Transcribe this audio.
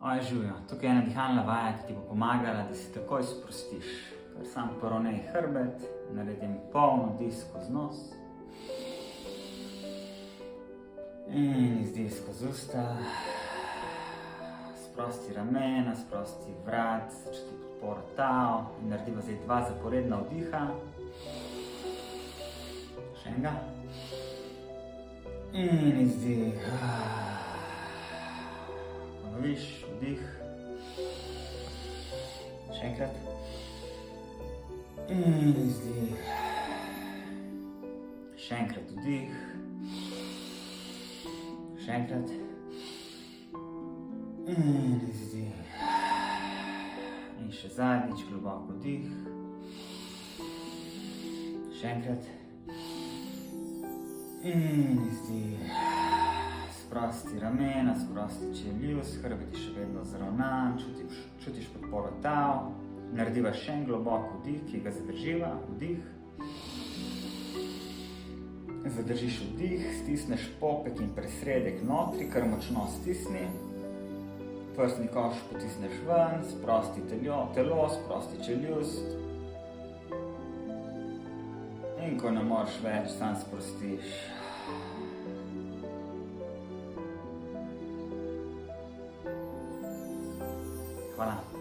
Živijo, tukaj je ena dihalna vaja, ki ti bo pomagala, da se takoj sprostiš. Kar sam poravnej hrbet, naredim polno vdih skozi nos. In izdih skozi usta. Sprosti ramena, sprosti vrat, začuti podporo tav. In narediva zdaj 2 zaporedna vdiha. Še enega. In izdih. Ponoviš, vdih. Še enkrat. In izdih. Še enkrat vdih. Še enkrat. In izdih. In še zadnjič globoko vdih. Še enkrat. In izdih. Sprosti ramena, sprosti čeljust, hrbet je še vedno zravnan, čutiš podporo tav. Narediva še en globok vdih, ki ga zadrživa, vdih. Zadržiš vdih, stisneš popek in presredek notri, kar močno stisni. Prsni koš potisneš ven, sprosti telo, sprosti čeljust. In ko ne moreš več, sam sprostiš. Hvala.